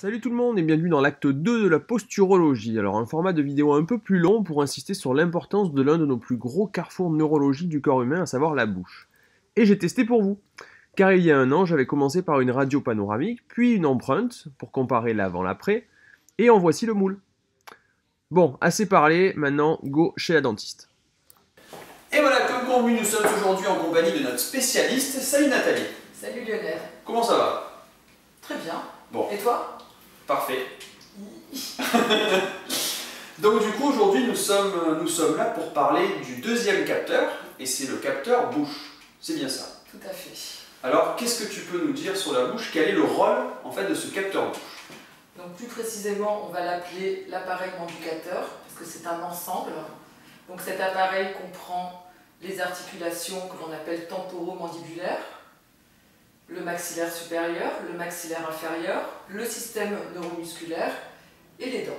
Salut tout le monde et bienvenue dans l'acte 2 de la posturologie. Alors un format de vidéo un peu plus long pour insister sur l'importance de l'un de nos plus gros carrefours neurologiques du corps humain, à savoir la bouche. Et j'ai testé pour vous. Car il y a un an, j'avais commencé par une radio panoramique, puis une empreinte pour comparer l'avant-l'après, et en voici le moule. Bon, assez parlé, maintenant go chez la dentiste. Et voilà, comme convenu, nous sommes aujourd'hui en compagnie de notre spécialiste. Salut Nathalie. Salut Lionel. Comment ça va? Très bien. Bon. Et toi? Parfait. Donc du coup, aujourd'hui, nous sommes là pour parler du deuxième capteur, et c'est le capteur bouche. C'est bien ça? Tout à fait. Alors, qu'est-ce que tu peux nous dire sur la bouche? Quel est le rôle, en fait, de ce capteur bouche? Donc plus précisément, on va l'appeler l'appareil manducateur, parce que c'est un ensemble. Donc cet appareil comprend les articulations que l'on appelle temporomandibulaires, le maxillaire supérieur, le maxillaire inférieur, le système neuromusculaire et les dents.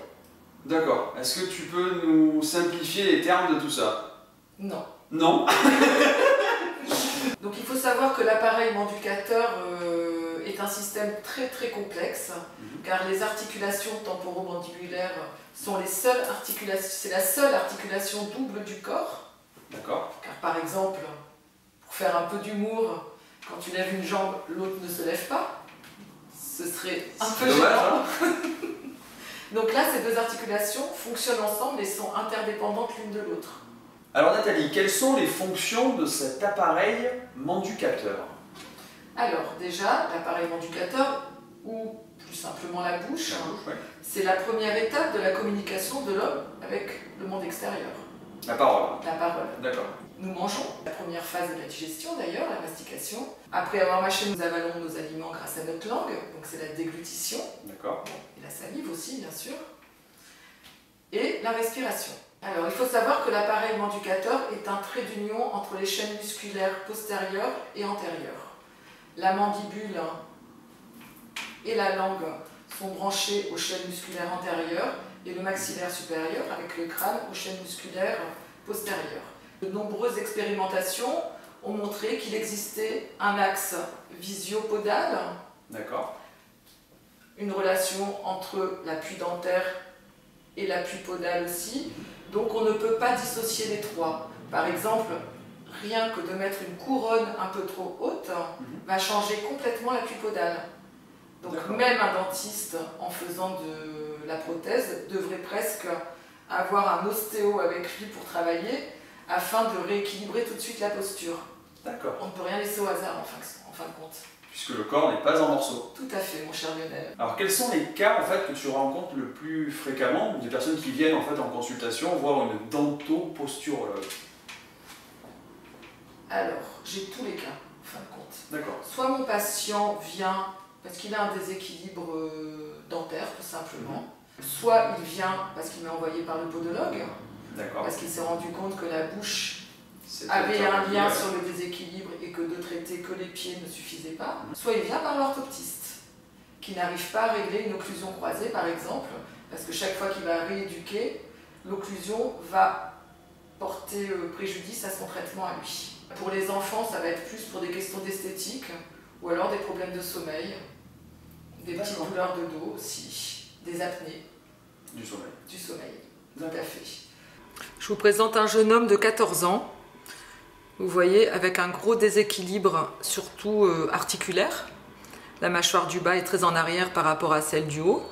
D'accord. Est-ce que tu peux nous simplifier les termes de tout ça? Non. Non. Donc il faut savoir que l'appareil manducateur est un système très très complexe, car les articulations temporomandibulaires sont les seules articulations, c'est la seule articulation double du corps. D'accord. Car par exemple, pour faire un peu d'humour, quand tu lèves une jambe, l'autre ne se lève pas. Ce serait un peu dommage, gênant. hein. Donc là, ces deux articulations fonctionnent ensemble et sont interdépendantes l'une de l'autre. Alors Nathalie, quelles sont les fonctions de cet appareil manducateur? Alors déjà, l'appareil manducateur, ou plus simplement la bouche, Ouais. c'est la première étape de la communication de l'homme avec le monde extérieur. La parole. La parole. D'accord. Nous mangeons, la première phase de la digestion d'ailleurs, la mastication. Après avoir mâché, nous avalons nos aliments grâce à notre langue, donc c'est la déglutition. D'accord. Et la salive aussi, bien sûr. Et la respiration. Alors, il faut savoir que l'appareil manducateur est un trait d'union entre les chaînes musculaires postérieures et antérieures. La mandibule et la langue sont branchées aux chaînes musculaires antérieures et le maxillaire supérieur avec le crâne aux chaînes musculaires postérieures. De nombreuses expérimentations ont montré qu'il existait un axe visio-podal, D'accord. une relation entre l'appui dentaire et l'appui podal aussi. Donc on ne peut pas dissocier les trois. Par exemple, rien que de mettre une couronne un peu trop haute va changer complètement l'appui podal. Donc même un dentiste, en faisant de la prothèse, devrait presque avoir un ostéo avec lui pour travailler afin de rééquilibrer tout de suite la posture. D'accord. On ne peut rien laisser au hasard en fin de compte. Puisque le corps n'est pas en morceaux. Tout à fait, mon cher Lionel. Alors quels sont les cas en fait que tu rencontres le plus fréquemment des personnes qui viennent en fait en consultation voir une dentoposturologue? Alors, j'ai tous les cas, en fin de compte. D'accord. Soit mon patient vient parce qu'il a un déséquilibre dentaire, tout simplement. Soit il vient parce qu'il m'est envoyé par le podologue, D'accord. parce qu'il s'est rendu compte que la bouche avait un lien sur le déséquilibre et que de traiter que les pieds ne suffisait pas. Soit il vient par l'orthoptiste, qui n'arrive pas à régler une occlusion croisée, par exemple, parce que chaque fois qu'il va rééduquer, l'occlusion va porter préjudice à son traitement à lui. Pour les enfants, ça va être plus pour des questions d'esthétique, ou alors des problèmes de sommeil, des petites douleurs de dos aussi, des apnées. Du sommeil. Du sommeil, tout à fait. Je vous présente un jeune homme de 14 ans, vous voyez, avec un gros déséquilibre, surtout articulaire. La mâchoire du bas est très en arrière par rapport à celle du haut.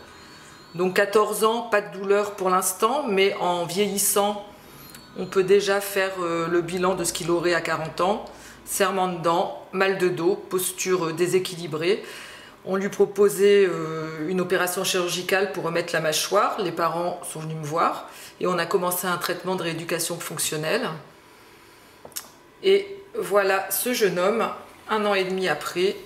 Donc 14 ans, pas de douleur pour l'instant, mais en vieillissant, on peut déjà faire le bilan de ce qu'il aurait à 40 ans. Serrement de dents, mal de dos, posture déséquilibrée. On lui proposait une opération chirurgicale pour remettre la mâchoire. Les parents sont venus me voir et on a commencé un traitement de rééducation fonctionnelle. Et voilà ce jeune homme, 1 an et demi après,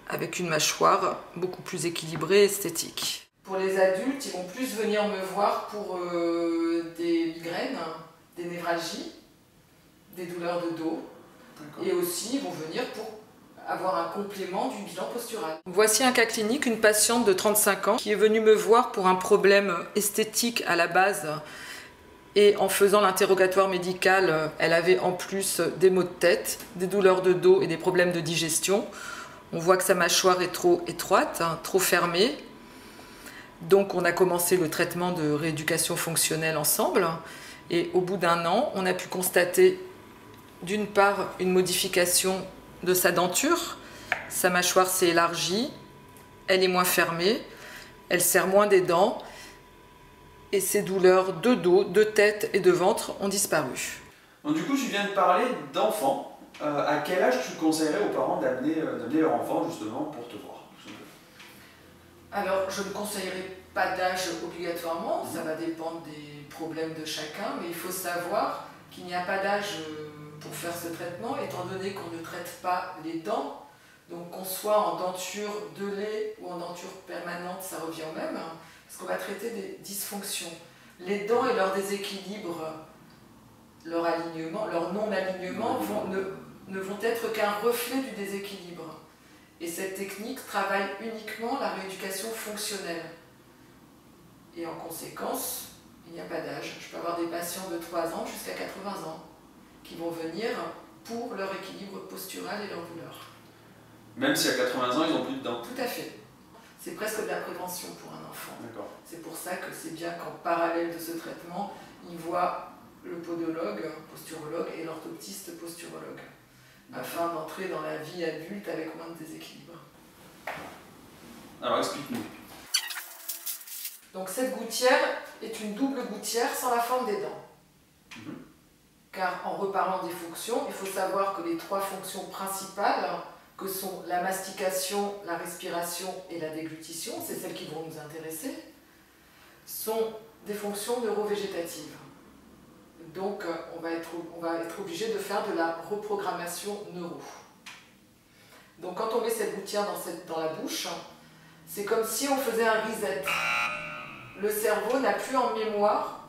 avec une mâchoire beaucoup plus équilibrée et esthétique. Pour les adultes, ils vont plus venir me voir pour des migraines, des névralgies, des douleurs de dos. Et aussi, ils vont venir pour avoir un complément du bilan postural. Voici un cas clinique, une patiente de 35 ans qui est venue me voir pour un problème esthétique à la base. Et en faisant l'interrogatoire médical, elle avait en plus des maux de tête, des douleurs de dos et des problèmes de digestion. On voit que sa mâchoire est trop étroite, trop fermée. Donc on a commencé le traitement de rééducation fonctionnelle ensemble. Et au bout d'un an, on a pu constater d'une part une modification de sa denture. Sa mâchoire s'est élargie, elle est moins fermée, elle serre moins des dents. Et ses douleurs de dos, de tête et de ventre ont disparu. Donc du coup, tu viens de parler d'enfants. À quel âge tu conseillerais aux parents d'amener leur enfant justement pour te voir? Alors, je ne conseillerais pas d'âge obligatoirement, ça va dépendre des problèmes de chacun, mais il faut savoir qu'il n'y a pas d'âge pour faire ce traitement, étant donné qu'on ne traite pas les dents. Donc qu'on soit en denture de lait ou en denture permanente, ça revient au même, parce qu'on va traiter des dysfonctions. Les dents et leur déséquilibre, leur alignement, leur non-alignement ne vont être qu'un reflet du déséquilibre. Et cette technique travaille uniquement la rééducation fonctionnelle. Et en conséquence, il n'y a pas d'âge. Je peux avoir des patients de 3 ans jusqu'à 80 ans qui vont venir pour leur équilibre postural et leur douleur. Même si à 80 ans, ils n'ont plus de dents? Tout à fait. C'est presque de la prévention pour un enfant. C'est pour ça que c'est bien qu'en parallèle de ce traitement, ils voient le podologue, posturologue et l'orthoptiste posturologue, afin d'entrer dans la vie adulte avec moins de déséquilibre. Alors explique-nous. Donc cette gouttière est une double gouttière sans la forme des dents. Car en reparlant des fonctions, il faut savoir que les 3 fonctions principales, que sont la mastication, la respiration et la déglutition, c'est celles qui vont nous intéresser, sont des fonctions neurovégétatives. Donc on va être obligé de faire de la reprogrammation neuro. Donc quand on met cette gouttière dans la bouche, c'est comme si on faisait un reset. Le cerveau n'a plus en mémoire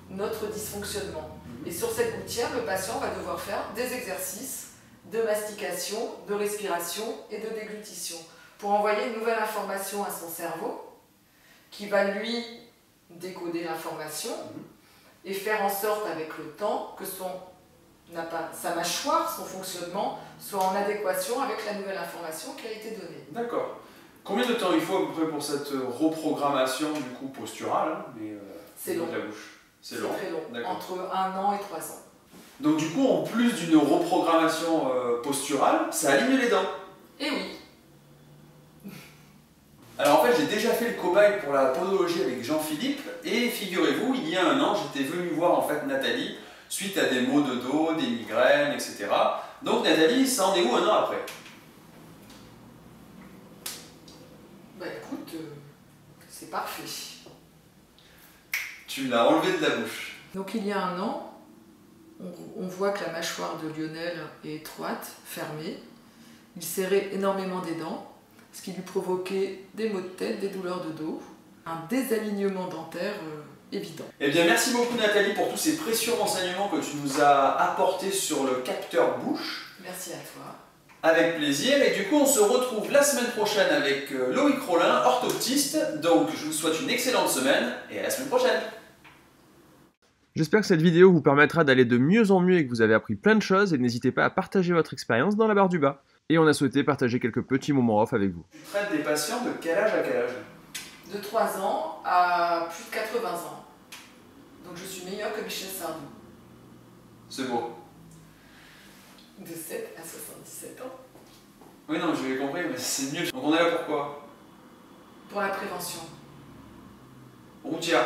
notre dysfonctionnement. Et sur cette gouttière, le patient va devoir faire des exercices de mastication, de respiration et de déglutition pour envoyer une nouvelle information à son cerveau qui va lui décoder l'information et faire en sorte avec le temps que sa mâchoire, son fonctionnement, soit en adéquation avec la nouvelle information qui a été donnée. D'accord. Combien de temps il faut à peu près pour cette reprogrammation du coup posturale c'est long. De la bouche? C'est très long, entre 1 an et 3 ans. Donc du coup, en plus d'une reprogrammation posturale, ça aligne les dents? Eh oui. Alors en fait, j'ai déjà fait le cobaye pour la podologie avec Jean-Philippe, et figurez-vous, il y a 1 an, j'étais venu voir en fait Nathalie, suite à des maux de dos, des migraines, etc. Donc Nathalie, ça en est où 1 an après? Bah écoute, c'est parfait. Tu l'as enlevé de la bouche. Donc il y a 1 an, on voit que la mâchoire de Lionel est étroite, fermée. Il serrait énormément des dents, ce qui lui provoquait des maux de tête, des douleurs de dos, un désalignement dentaire évident. Eh bien merci beaucoup Nathalie pour tous ces précieux renseignements que tu nous as apportés sur le capteur bouche. Merci à toi. Avec plaisir, et du coup on se retrouve la semaine prochaine avec Loïc Rollin, orthoptiste. Donc je vous souhaite une excellente semaine et à la semaine prochaine. J'espère que cette vidéo vous permettra d'aller de mieux en mieux et que vous avez appris plein de choses, et n'hésitez pas à partager votre expérience dans la barre du bas. Et on a souhaité partager quelques petits moments off avec vous. Tu traites des patients de quel âge à quel âge? De 3 ans à plus de 80 ans. Donc je suis meilleure que Michel Sardou. C'est beau. De 7 à 77 ans. Oui non, je l'ai compris, mais c'est mieux. Donc on est là pour quoi? Pour la prévention. Routière.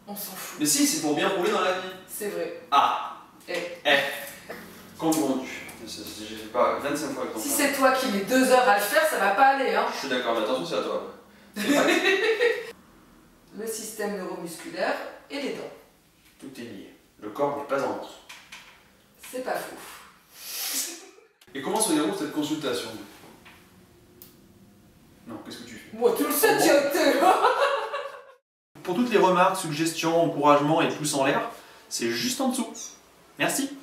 On s'en fout. Mais si, c'est pour bien rouler dans la vie. C'est vrai. Ah. Eh. Compte rendu. J'ai fait pas 25 fois avec ton Si frère. c'est toi qui mets 2 heures à le faire, ça va pas aller, hein. Je suis d'accord, mais attention, c'est à toi. Le système neuromusculaire et les dents. Tout est lié. Le corps n'est pas en ordre. C'est pas faux. Et comment se déroule cette consultation? Non, qu'est-ce que tu fais? Moi, tu le sais, tu Pour toutes les remarques, suggestions, encouragements et pouces en l'air, c'est juste en dessous. Merci.